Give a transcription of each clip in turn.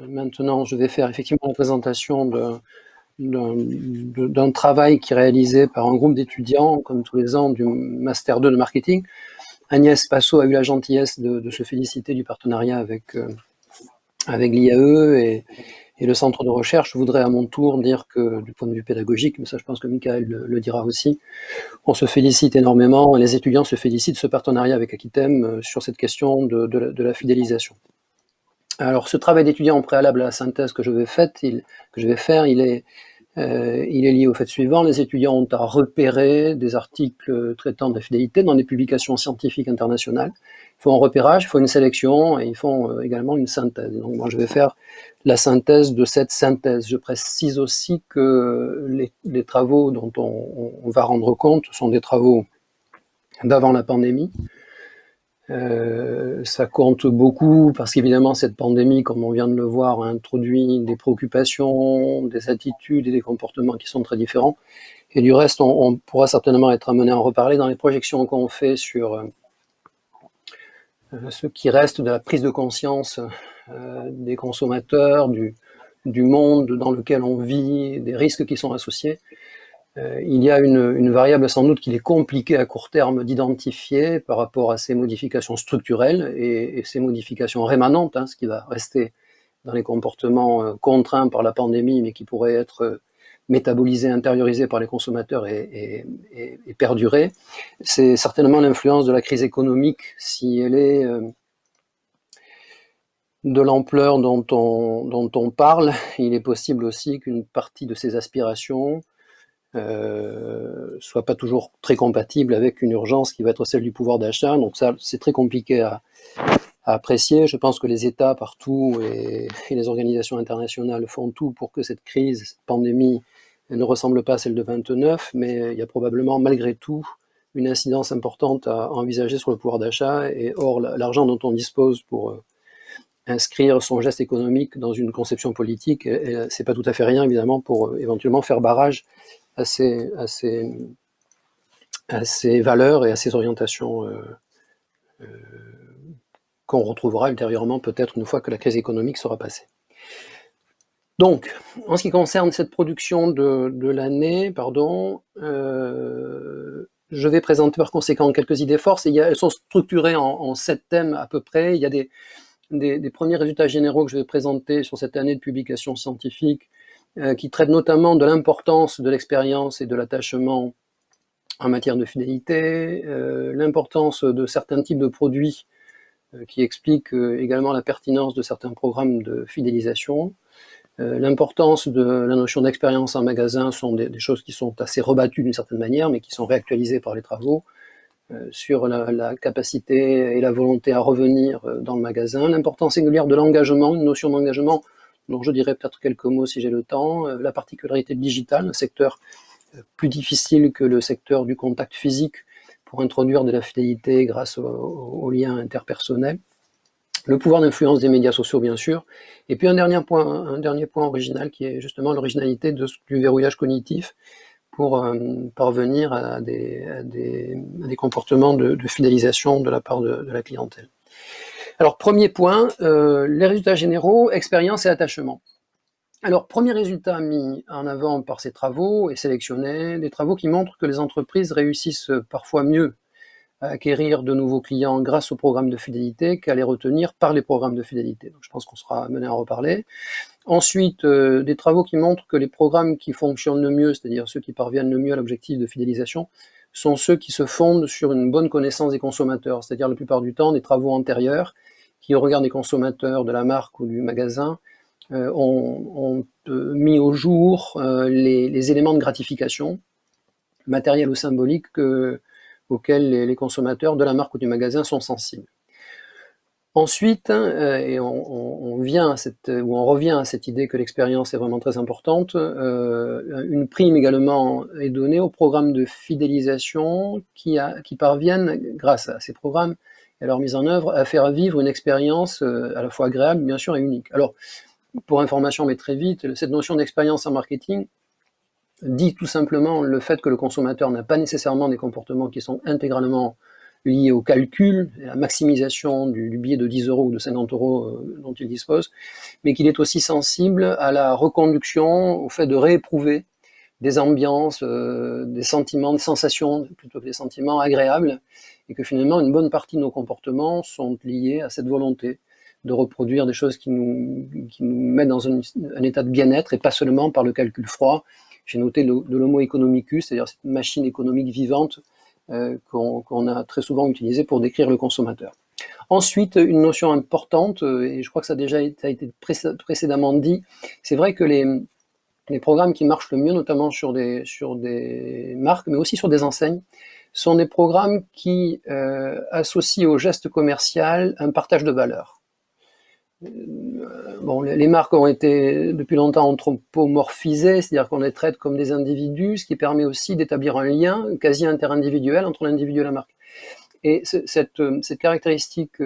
Maintenant, je vais faire effectivement la présentation d'un travail qui est réalisé par un groupe d'étudiants, comme tous les ans, du Master 2 de marketing. Agnès Passot a eu la gentillesse de se féliciter du partenariat avec l'IAE et le centre de recherche. Je voudrais à mon tour dire que du point de vue pédagogique, mais ça je pense que Michael le dira aussi, on se félicite énormément, et les étudiants se félicitent de ce partenariat avec Aquitem sur cette question de la fidélisation. Alors ce travail d'étudiant en préalable à la synthèse que je vais faire, il est lié au fait suivant. Les étudiants ont à repérer des articles traitant de la fidélité dans des publications scientifiques internationales. Ils font un repérage, ils font une sélection et ils font également une synthèse. Donc moi je vais faire la synthèse de cette synthèse. Je précise aussi que les travaux dont on va rendre compte sont des travaux d'avant la pandémie. Ça compte beaucoup parce qu'évidemment cette pandémie, comme on vient de le voir, a introduit des préoccupations, des attitudes et des comportements qui sont très différents. Et du reste, on pourra certainement être amené à en reparler dans les projections qu'on fait sur ce qui reste de la prise de conscience des consommateurs, du monde dans lequel on vit, des risques qui sont associés. Il y a une variable sans doute qu'il est compliqué à court terme d'identifier par rapport à ces modifications structurelles et ces modifications rémanentes, ce qui va rester dans les comportements contraints par la pandémie, mais qui pourraient être métabolisés, intériorisés par les consommateurs et perdurer. C'est certainement l'influence de la crise économique, si elle est de l'ampleur dont on parle. Il est possible aussi qu'une partie de ces aspirations soit pas toujours très compatible avec une urgence qui va être celle du pouvoir d'achat. Donc ça, c'est très compliqué à apprécier. Je pense que les États partout et les organisations internationales font tout pour que cette crise, cette pandémie, ne ressemble pas à celle de 29, mais il y a probablement malgré tout une incidence importante à envisager sur le pouvoir d'achat. Et or, l'argent dont on dispose pour inscrire son geste économique dans une conception politique, c'est pas tout à fait rien, évidemment, pour éventuellement faire barrage à ces valeurs et à ces orientations qu'on retrouvera ultérieurement, peut-être une fois que la crise économique sera passée. Donc, en ce qui concerne cette production de l'année, je vais présenter par conséquent quelques idées forces. Elles sont structurées en 7 thèmes à peu près. Il y a des premiers résultats généraux que je vais présenter sur cette année de publication scientifique qui traitent notamment de l'importance de l'expérience et de l'attachement en matière de fidélité, l'importance de certains types de produits qui expliquent également la pertinence de certains programmes de fidélisation. L'importance de la notion d'expérience en magasin sont des choses qui sont assez rebattues d'une certaine manière, mais qui sont réactualisées par les travaux sur la capacité et la volonté à revenir dans le magasin. L'importance singulière de l'engagement, une notion d'engagement dont je dirais peut-être quelques mots si j'ai le temps. La particularité digitale, un secteur plus difficile que le secteur du contact physique pour introduire de la fidélité grâce aux liens interpersonnels. Le pouvoir d'influence des médias sociaux, bien sûr. Et puis un dernier point original qui est justement l'originalité du verrouillage cognitif pour parvenir à des comportements de fidélisation de la part de la clientèle. Alors, premier point, les résultats généraux, expérience et attachement. Alors, premier résultat mis en avant par ces travaux et sélectionnés, des travaux qui montrent que les entreprises réussissent parfois mieux à acquérir de nouveaux clients grâce aux programmes de fidélité qu'à les retenir par les programmes de fidélité. Donc, je pense qu'on sera amené à en reparler. Ensuite, des travaux qui montrent que les programmes qui fonctionnent le mieux, c'est-à-dire ceux qui parviennent le mieux à l'objectif de fidélisation, sont ceux qui se fondent sur une bonne connaissance des consommateurs, c'est-à-dire la plupart du temps des travaux antérieurs qui, au regard des consommateurs de la marque ou du magasin, ont mis au jour les éléments de gratification, matériels ou symboliques, auxquels les consommateurs de la marque ou du magasin sont sensibles. Ensuite, et on revient à cette idée que l'expérience est vraiment très importante, une prime également est donnée aux programmes de fidélisation qui parviennent, grâce à ces programmes et à leur mise en œuvre, à faire vivre une expérience à la fois agréable, bien sûr, et unique. Alors, pour information, mais très vite, cette notion d'expérience en marketing dit tout simplement le fait que le consommateur n'a pas nécessairement des comportements qui sont intégralement liées au calcul, à la maximisation du billet de 10 euros ou de 50 euros dont il dispose, mais qu'il est aussi sensible à la reconduction, au fait de rééprouver des ambiances, des sentiments, des sensations, plutôt que des sentiments agréables, et que finalement une bonne partie de nos comportements sont liés à cette volonté de reproduire des choses qui nous mettent dans un état de bien-être, et pas seulement par le calcul froid. J'ai noté de l'homo economicus, c'est-à-dire cette machine économique vivante qu'on a très souvent utilisée pour décrire le consommateur. Ensuite, une notion importante, et je crois que ça a été précédemment dit, c'est vrai que les programmes qui marchent le mieux, notamment sur des marques, mais aussi sur des enseignes, sont des programmes qui associent au geste commercial un partage de valeur. Bon, les marques ont été depuis longtemps anthropomorphisées, c'est-à-dire qu'on les traite comme des individus, ce qui permet aussi d'établir un lien quasi interindividuel entre l'individu et la marque. Et cette caractéristique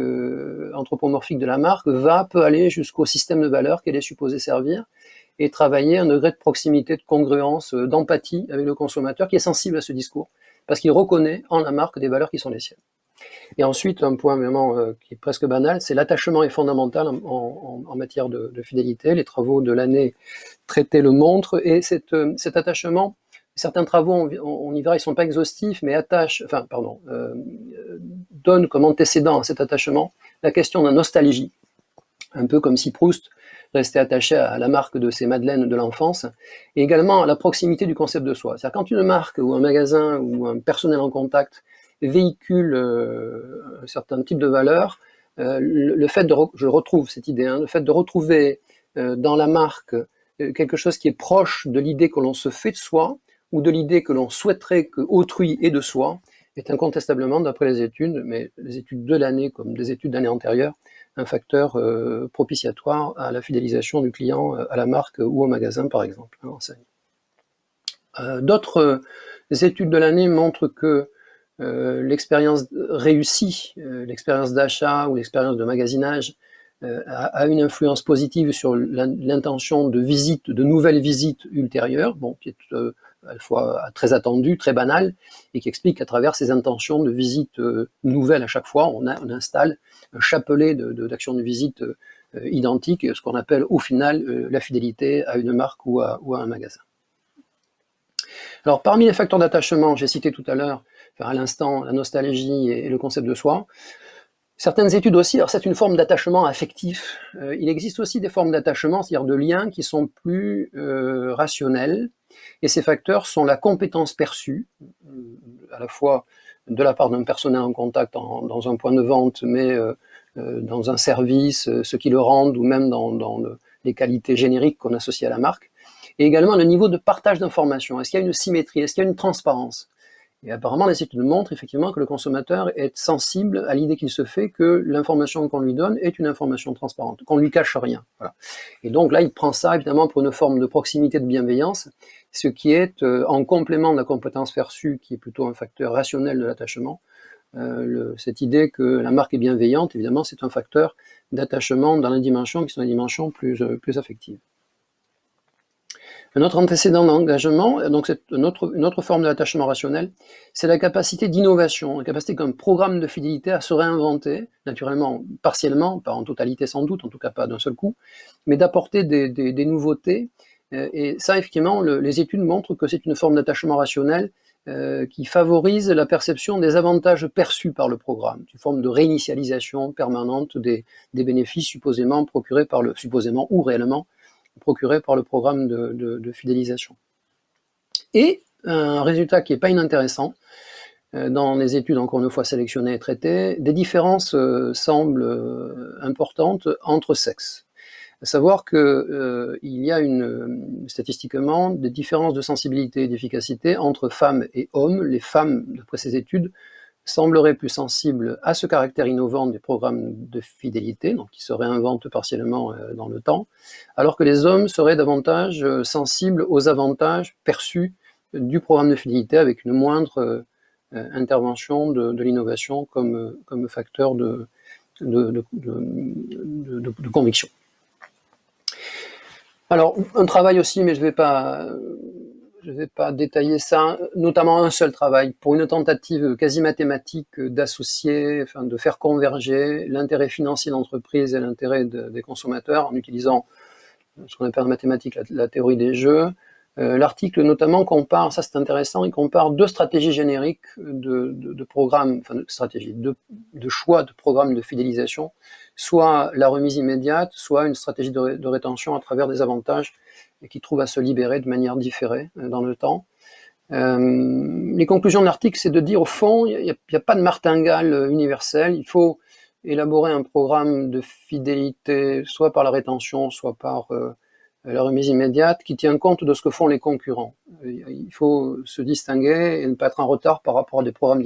anthropomorphique de la marque peut aller jusqu'au système de valeurs qu'elle est supposée servir, et travailler un degré de proximité, de congruence, d'empathie avec le consommateur qui est sensible à ce discours, parce qu'il reconnaît en la marque des valeurs qui sont les siennes. Et ensuite, un point vraiment qui est presque banal, c'est l'attachement est fondamental en matière de fidélité. Les travaux de l'année traités le montrent, et cet attachement, certains travaux, on y verra, ils ne sont pas exhaustifs, mais donnent comme antécédent à cet attachement la question de la nostalgie, un peu comme si Proust restait attaché à la marque de ses madeleines de l'enfance, et également à la proximité du concept de soi. C'est-à-dire quand une marque ou un magasin ou un personnel en contact véhicule un certain type de valeur, le fait je retrouve cette idée, le fait de retrouver dans la marque quelque chose qui est proche de l'idée que l'on se fait de soi, ou de l'idée que l'on souhaiterait que autrui ait de soi, est incontestablement, d'après les études, mais les études de l'année comme des études d'années antérieures, un facteur propitiatoire à la fidélisation du client à la marque ou au magasin, par exemple, à l'enseigne. D'autres études de l'année montrent que l'expérience réussie, l'expérience d'achat ou l'expérience de magasinage a une influence positive sur l'intention de visite, de nouvelles visites ultérieures, bon, qui est à la fois très attendue, très banale, et qui explique qu'à travers ces intentions de visite nouvelles à chaque fois, on installe un chapelet d'actions de visite identiques, ce qu'on appelle au final la fidélité à une marque ou à un magasin. Alors parmi les facteurs d'attachement, j'ai cité tout à l'heure, à l'instant, la nostalgie et le concept de soi. Certaines études aussi, alors c'est une forme d'attachement affectif. Il existe aussi des formes d'attachement, c'est-à-dire de liens qui sont plus rationnels. Et ces facteurs sont la compétence perçue, à la fois de la part d'un personnel en contact dans un point de vente, mais dans un service, ce qui le rendent, ou même dans les qualités génériques qu'on associe à la marque. Et également le niveau de partage d'informations. Est-ce qu'il y a une symétrie? Est-ce qu'il y a une transparence? Et apparemment, les études montrent effectivement que le consommateur est sensible à l'idée qu'il se fait que l'information qu'on lui donne est une information transparente, qu'on ne lui cache rien. Voilà. Et donc là, il prend ça évidemment pour une forme de proximité, de bienveillance, ce qui est en complément de la compétence perçue, qui est plutôt un facteur rationnel de l'attachement. Cette idée que la marque est bienveillante, évidemment, c'est un facteur d'attachement dans les dimensions qui sont des dimensions plus affectives. Un autre antécédent d'engagement, donc c'est une autre forme d'attachement rationnel, c'est la capacité d'innovation, la capacité qu'un programme de fidélité à se réinventer, naturellement, partiellement, pas en totalité sans doute, en tout cas pas d'un seul coup, mais d'apporter des nouveautés. Et ça, effectivement, les études montrent que c'est une forme d'attachement rationnel qui favorise la perception des avantages perçus par le programme, une forme de réinitialisation permanente des bénéfices supposément procurés supposément ou réellement procuré par le programme de fidélisation. Et un résultat qui n'est pas inintéressant, dans les études encore une fois sélectionnées et traitées, des différences semblent importantes entre sexes. À savoir qu'il y a statistiquement des différences de sensibilité et d'efficacité entre femmes et hommes. Les femmes, d'après ces études, sembleraient plus sensibles à ce caractère innovant des programmes de fidélité, donc qui se réinventent partiellement dans le temps, alors que les hommes seraient davantage sensibles aux avantages perçus du programme de fidélité, avec une moindre intervention de l'innovation comme facteur de conviction. Alors, un travail aussi, mais je ne vais pas je vais pas détailler ça, notamment un seul travail, pour une tentative quasi mathématique d'associer, enfin de faire converger l'intérêt financier d'entreprise et l'intérêt des consommateurs en utilisant ce qu'on appelle en mathématiques la théorie des jeux. L'article notamment compare, ça c'est intéressant, il compare deux stratégies génériques de programmes, enfin de stratégies, de choix de programmes de fidélisation, soit la remise immédiate, soit une stratégie de rétention à travers des avantages qui trouvent à se libérer de manière différée dans le temps. Les conclusions de l'article, c'est de dire au fond, il n'y a pas de martingale universelle, il faut élaborer un programme de fidélité, soit par la rétention, soit par la remise immédiate, qui tient compte de ce que font les concurrents. Il faut se distinguer et ne pas être en retard par rapport à des programmes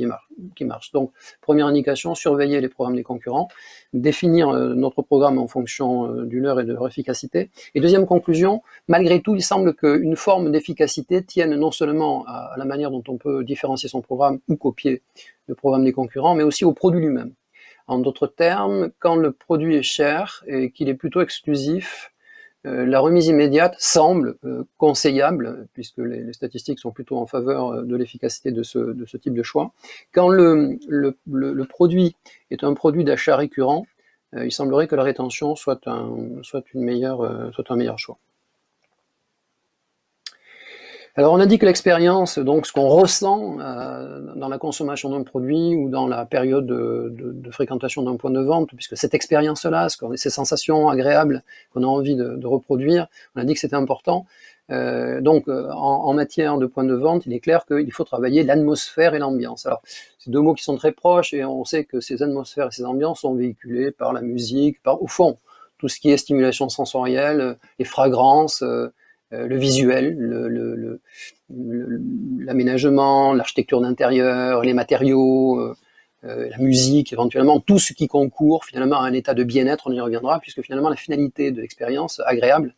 qui marchent. Donc, première indication, surveiller les programmes des concurrents, définir notre programme en fonction du leur et de leur efficacité. Et deuxième conclusion, malgré tout, il semble qu'une forme d'efficacité tienne non seulement à la manière dont on peut différencier son programme ou copier le programme des concurrents, mais aussi au produit lui-même. En d'autres termes, quand le produit est cher et qu'il est plutôt exclusif, la remise immédiate semble conseillable, puisque les statistiques sont plutôt en faveur de l'efficacité de ce type de choix. Quand le produit est un produit d'achat récurrent, il semblerait que la rétention soit un meilleur choix. Alors on a dit que l'expérience, donc ce qu'on ressent dans la consommation d'un produit ou dans la période de fréquentation d'un point de vente, puisque cette expérience-là, ces sensations agréables qu'on a envie de reproduire, on a dit que c'était important. Donc en matière de point de vente, il est clair qu'il faut travailler l'atmosphère et l'ambiance. Alors c'est deux mots qui sont très proches et on sait que ces atmosphères et ces ambiances sont véhiculées par la musique, au fond, tout ce qui est stimulation sensorielle, les fragrances, le visuel, l'aménagement, l'architecture d'intérieur, les matériaux, la musique éventuellement, tout ce qui concourt finalement à un état de bien-être, on y reviendra, puisque finalement la finalité de l'expérience agréable,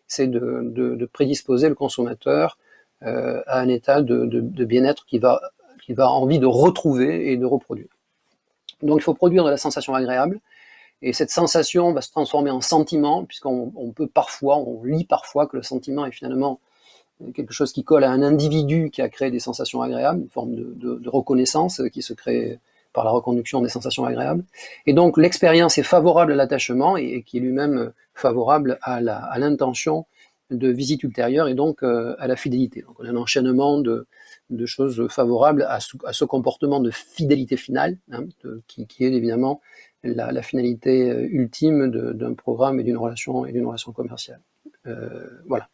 c'est de prédisposer le consommateur à un état de bien-être qu'il va envie de retrouver et de reproduire. Donc il faut produire de la sensation agréable, et cette sensation va se transformer en sentiment, puisqu'on on lit parfois que le sentiment est finalement quelque chose qui colle à un individu qui a créé des sensations agréables, une forme de reconnaissance qui se crée par la reconduction des sensations agréables. Et donc l'expérience est favorable à l'attachement et qui est lui-même favorable à l'intention de visite ultérieure et donc à la fidélité. Donc on a un enchaînement de choses favorables à ce comportement de fidélité finale, hein, qui est évidemment la finalité ultime d'un programme et d'une relation commerciale. Voilà.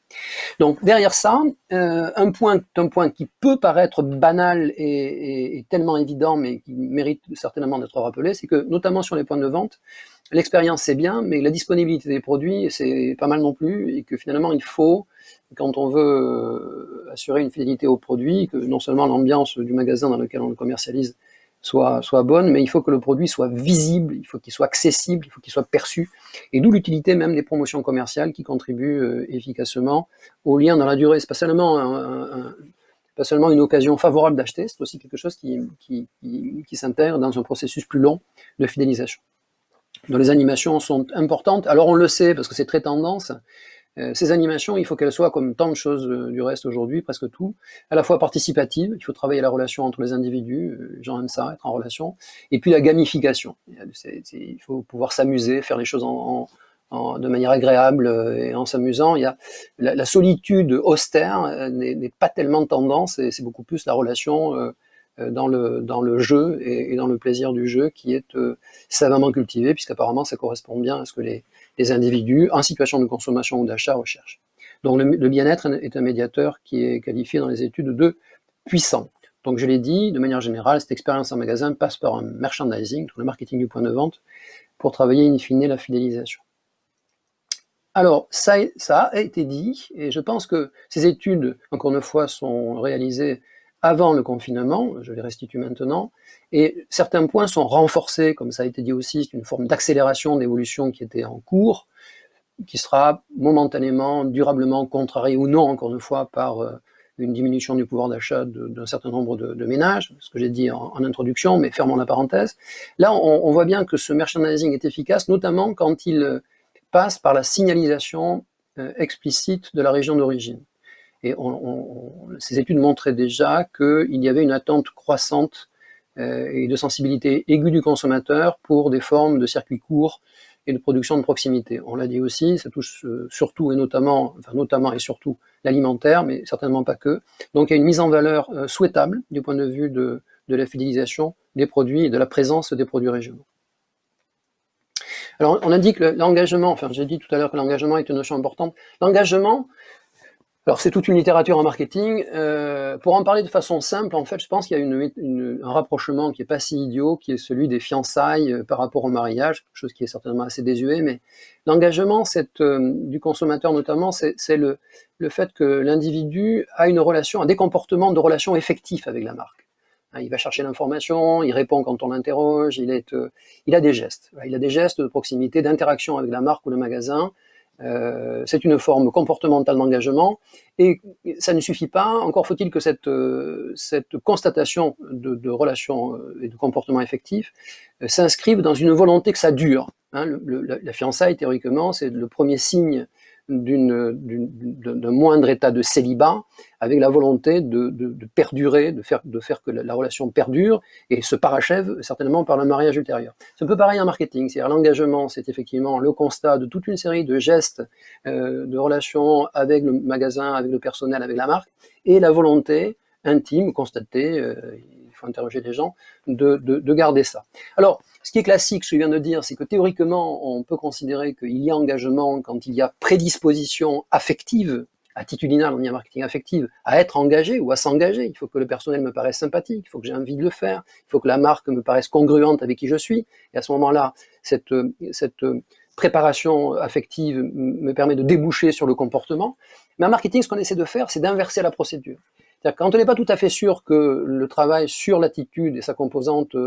Donc derrière ça, un point qui peut paraître banal et tellement évident, mais qui mérite certainement d'être rappelé, c'est que notamment sur les points de vente, l'expérience c'est bien, mais la disponibilité des produits c'est pas mal non plus, et que finalement il faut, quand on veut assurer une fidélité au produit, que non seulement l'ambiance du magasin dans lequel on le commercialise soit bonne, mais il faut que le produit soit visible, il faut qu'il soit accessible, il faut qu'il soit perçu, et d'où l'utilité même des promotions commerciales qui contribuent efficacement au lien dans la durée. C'est pas seulement une occasion favorable d'acheter, c'est aussi quelque chose qui s'intègre dans un processus plus long de fidélisation, dont les animations sont importantes. Alors on le sait, parce que c'est très tendance, ces animations, il faut qu'elles soient, comme tant de choses du reste aujourd'hui, presque tout, à la fois participative, il faut travailler la relation entre les individus, les gens aiment ça, être en relation, et puis la gamification. Il faut pouvoir s'amuser, faire les choses de manière agréable et en s'amusant. Il y a la solitude austère n'est pas tellement tendance, et c'est beaucoup plus la relation dans le jeu et dans le plaisir du jeu qui est savamment cultivé, puisqu'apparemment ça correspond bien à ce que les individus en situation de consommation ou d'achat recherchent. Donc le bien-être est un médiateur qui est qualifié dans les études de puissant. Donc je l'ai dit, de manière générale, cette expérience en magasin passe par un merchandising, le marketing du point de vente, pour travailler in fine la fidélisation. Alors, ça a été dit, et je pense que ces études, encore une fois, sont réalisées avant le confinement, je les restitue maintenant, et certains points sont renforcés, comme ça a été dit aussi, c'est une forme d'accélération d'évolution qui était en cours, qui sera momentanément, durablement contrariée ou non, encore une fois, par une diminution du pouvoir d'achat d'un certain nombre de ménages, ce que j'ai dit en introduction, mais fermons la parenthèse. Là, on voit bien que ce merchandising est efficace, notamment quand il passe par la signalisation explicite de la région d'origine. Et ces études montraient déjà qu'il y avait une attente croissante et de sensibilité aiguë du consommateur pour des formes de circuits courts et de production de proximité. On l'a dit aussi, ça touche surtout et notamment et surtout l'alimentaire, mais certainement pas que. Donc il y a une mise en valeur souhaitable du point de vue de la fidélisation des produits et de la présence des produits régionaux. Alors on a dit que l'engagement, j'ai dit tout à l'heure que l'engagement est une notion importante. L'engagement, alors c'est toute une littérature en marketing. Pour en parler de façon simple, en fait, je pense qu'il y a un rapprochement qui est pas si idiot, qui est celui des fiançailles par rapport au mariage, quelque chose qui est certainement assez désuet, mais l'engagement du consommateur notamment, c'est le fait que l'individu a une relation, a des comportements de relation effectifs avec la marque. Il va chercher l'information, il répond quand on l'interroge, il a des gestes. Il a des gestes de proximité, d'interaction avec la marque ou le magasin. C'est une forme comportementale d'engagement, et ça ne suffit pas, encore faut-il que cette constatation de relations et de comportements effectifs s'inscrive dans une volonté que ça dure. La fiançaillie, théoriquement, c'est le premier signe d'un moindre état de célibat, avec la volonté de perdurer, de faire que la relation perdure et se parachève certainement par le mariage ultérieur. C'est un peu pareil en marketing, c'est-à-dire l'engagement, c'est effectivement le constat de toute une série de gestes, de relations avec le magasin, avec le personnel, avec la marque, et la volonté intime, constatée, il faut interroger les gens, de garder ça. Alors, ce qui est classique, ce que je viens de dire, c'est que théoriquement, on peut considérer qu'il y a engagement quand il y a prédisposition affective, attitudinale, on dit en marketing affective, à être engagé ou à s'engager. Il faut que le personnel me paraisse sympathique, il faut que j'ai envie de le faire, il faut que la marque me paraisse congruente avec qui je suis. Et à ce moment-là, cette préparation affective me permet de déboucher sur le comportement. Mais en marketing, ce qu'on essaie de faire, c'est d'inverser la procédure. C'est-à-dire que quand on n'est pas tout à fait sûr que le travail sur l'attitude et sa composante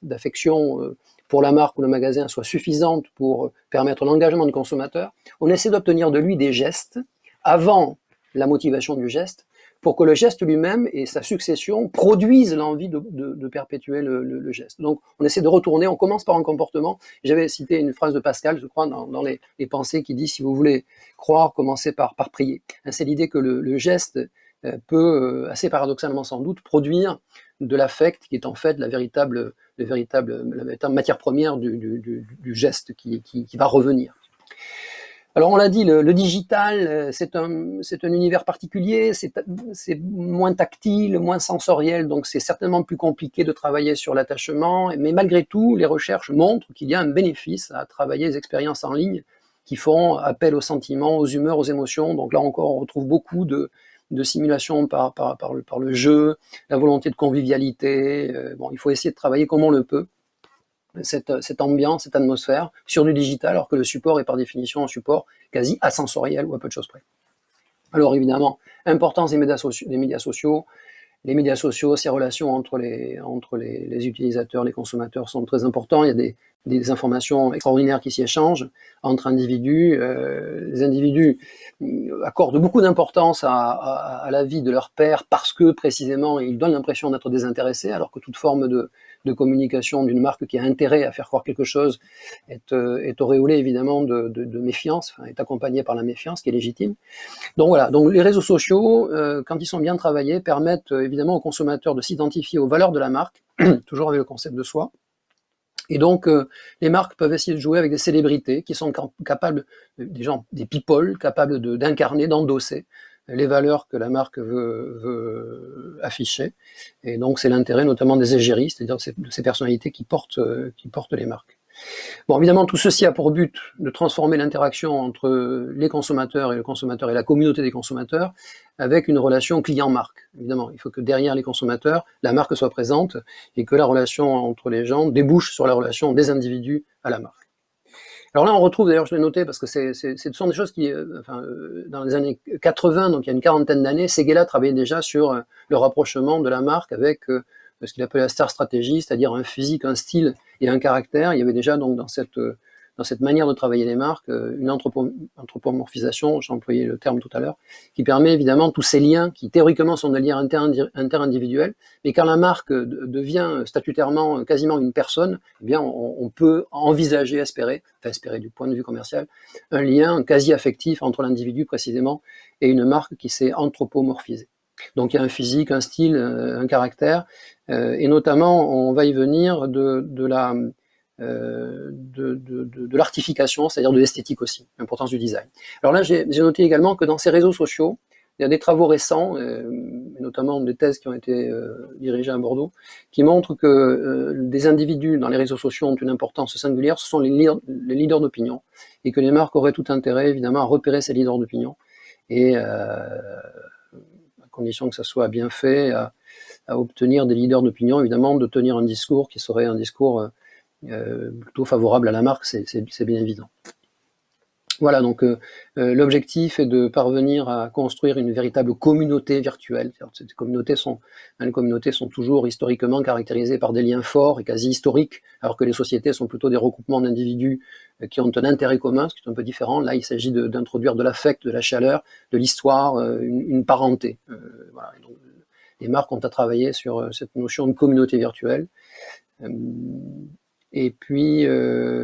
d'affection pour la marque ou le magasin soit suffisante pour permettre l'engagement du consommateur, on essaie d'obtenir de lui des gestes avant la motivation du geste, pour que le geste lui-même et sa succession produisent l'envie de perpétuer le geste. Donc on essaie de retourner, on commence par un comportement. J'avais cité une phrase de Pascal, je crois, dans les pensées, qui dit « si vous voulez croire, commencez par prier ». C'est l'idée que le geste peut, assez paradoxalement sans doute, produire de l'affect qui est en fait la véritable matière première du geste qui va revenir. Alors on l'a dit, le digital, c'est un univers particulier, c'est moins tactile, moins sensoriel, donc c'est certainement plus compliqué de travailler sur l'attachement, mais malgré tout, les recherches montrent qu'il y a un bénéfice à travailler les expériences en ligne qui font appel aux sentiments, aux humeurs, aux émotions. Donc là encore, on retrouve beaucoup de simulation par le jeu, la volonté de convivialité. Il faut essayer de travailler comme on le peut, cette ambiance, cette atmosphère sur du digital, alors que le support est par définition un support quasi asensoriel ou à peu de choses près. Alors évidemment, importance des médias sociaux. Les médias sociaux, ces relations entre les utilisateurs, les consommateurs sont très importants. Il y a des informations extraordinaires qui s'y échangent entre individus. Les individus accordent beaucoup d'importance à la vie de leur pairs parce que précisément ils donnent l'impression d'être désintéressés, alors que toute forme de communication d'une marque qui a intérêt à faire croire quelque chose est auréolée évidemment de méfiance, est accompagnée par la méfiance qui est légitime. Donc voilà, donc les réseaux sociaux, quand ils sont bien travaillés, permettent évidemment aux consommateurs de s'identifier aux valeurs de la marque, toujours avec le concept de soi. Et donc les marques peuvent essayer de jouer avec des célébrités qui sont capables, des people, capables d'incarner, d'endosser les valeurs que la marque veut afficher. Et donc c'est l'intérêt notamment des égéries, c'est-à-dire de ces personnalités qui portent les marques. Bon, évidemment, tout ceci a pour but de transformer l'interaction entre les consommateurs et le consommateur et la communauté des consommateurs avec une relation client-marque. Évidemment, il faut que derrière les consommateurs, la marque soit présente et que la relation entre les gens débouche sur la relation des individus à la marque. Alors là, on retrouve, d'ailleurs, je l'ai noté parce que ce sont des choses qui, dans les années 80, donc il y a une quarantaine d'années, Séguéla travaillait déjà sur le rapprochement de la marque avec ce qu'il appelait la star stratégie, c'est-à-dire un physique, un style et un caractère. Il y avait déjà donc dans cette dans cette manière de travailler les marques, une anthropomorphisation, j'ai employé le terme tout à l'heure, qui permet évidemment tous ces liens qui théoriquement sont des liens interindividuels, mais quand la marque devient statutairement quasiment une personne, eh bien on peut envisager, espérer du point de vue commercial, un lien quasi affectif entre l'individu précisément et une marque qui s'est anthropomorphisée. Donc il y a un physique, un style, un caractère, et notamment on va y venir de l'artification, c'est-à-dire de l'esthétique aussi, l'importance du design. Alors là, j'ai noté également que dans ces réseaux sociaux, il y a des travaux récents, notamment des thèses qui ont été dirigées à Bordeaux, qui montrent que des individus dans les réseaux sociaux ont une importance singulière, ce sont les leaders d'opinion, et que les marques auraient tout intérêt, évidemment, à repérer ces leaders d'opinion, et à condition que ça soit bien fait, à obtenir des leaders d'opinion, évidemment, de tenir un discours qui serait un discours plutôt favorable à la marque, c'est bien évident. Voilà, donc l'objectif est de parvenir à construire une véritable communauté virtuelle. Les communautés sont toujours historiquement caractérisées par des liens forts et quasi historiques, alors que les sociétés sont plutôt des regroupements d'individus qui ont un intérêt commun, ce qui est un peu différent. Là, il s'agit d'introduire de l'affect, de la chaleur, de l'histoire, une parenté. Voilà. Donc, les marques ont à travailler sur cette notion de communauté virtuelle. Et puis,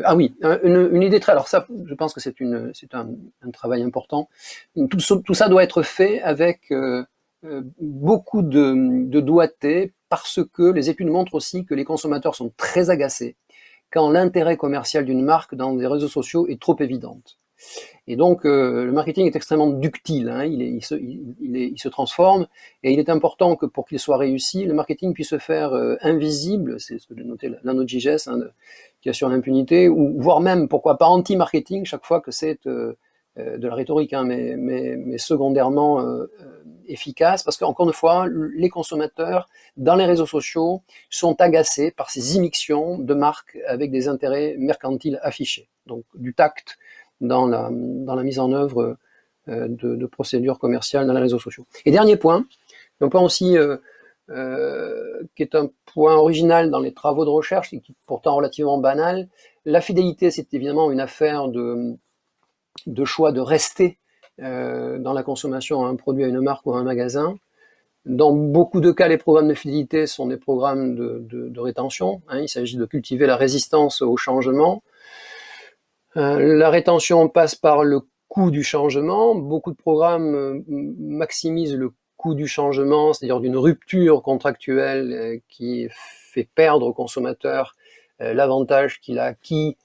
ah oui, une idée très... Alors ça, je pense que c'est un travail important. Tout ça doit être fait avec beaucoup de doigté, parce que les études montrent aussi que les consommateurs sont très agacés quand l'intérêt commercial d'une marque dans les réseaux sociaux est trop évidente. Et donc, le marketing est extrêmement ductile, hein, il se transforme, et il est important que pour qu'il soit réussi, le marketing puisse se faire invisible, c'est ce que j'ai noté l'ANOGIGES, hein, qui assure l'impunité, ou voire même, pourquoi pas, anti-marketing, chaque fois que c'est de la rhétorique, hein, mais secondairement efficace, parce qu'encore une fois, les consommateurs, dans les réseaux sociaux, sont agacés par ces immixtions de marques avec des intérêts mercantiles affichés. Donc, du tact dans la mise en œuvre de procédures commerciales dans les réseaux sociaux. Et dernier point, un point aussi qui est un point original dans les travaux de recherche, et qui est pourtant relativement banal, la fidélité, c'est évidemment une affaire de choix de rester dans la consommation à un produit, à une marque ou à un magasin. Dans beaucoup de cas, les programmes de fidélité sont des programmes de rétention, hein, il s'agit de cultiver la résistance au changement. La rétention passe par le coût du changement. Beaucoup de programmes maximisent le coût du changement, c'est-à-dire d'une rupture contractuelle qui fait perdre au consommateur l'avantage qu'il a acquis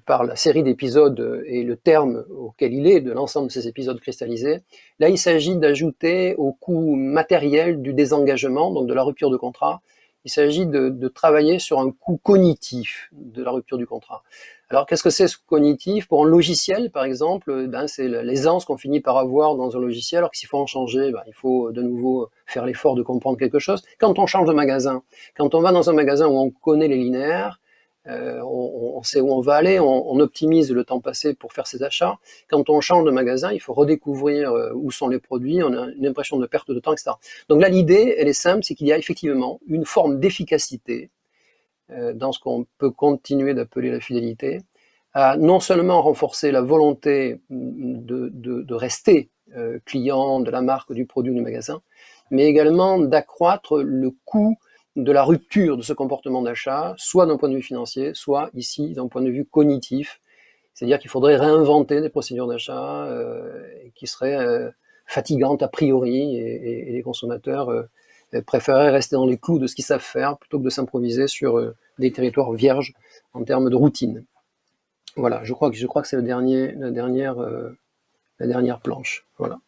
par la série d'épisodes et le terme auquel il est de l'ensemble de ces épisodes cristallisés. Là, il s'agit d'ajouter au coût matériel du désengagement, donc de la rupture de contrat, il s'agit de travailler sur un coût cognitif de la rupture du contrat. Alors, qu'est-ce que c'est ce cognitif? Pour un logiciel, par exemple, c'est l'aisance qu'on finit par avoir dans un logiciel, alors que s'il faut en changer, il faut de nouveau faire l'effort de comprendre quelque chose. Quand on change de magasin, quand on va dans un magasin où on connaît les linéaires, on sait où on va aller, on optimise le temps passé pour faire ses achats. Quand on change de magasin, il faut redécouvrir où sont les produits, on a une impression de perte de temps, etc. Donc là, l'idée, elle est simple, c'est qu'il y a effectivement une forme d'efficacité dans ce qu'on peut continuer d'appeler la fidélité, à non seulement renforcer la volonté de rester client de la marque, du produit, du magasin, mais également d'accroître le coût de la rupture de ce comportement d'achat, soit d'un point de vue financier, soit ici d'un point de vue cognitif. C'est-à-dire qu'il faudrait réinventer des procédures d'achat qui seraient fatigantes a priori, et les consommateurs préféreraient rester dans les clous de ce qu'ils savent faire plutôt que de s'improviser sur des territoires vierges en termes de routine. Voilà, je crois que c'est la dernière planche. Voilà.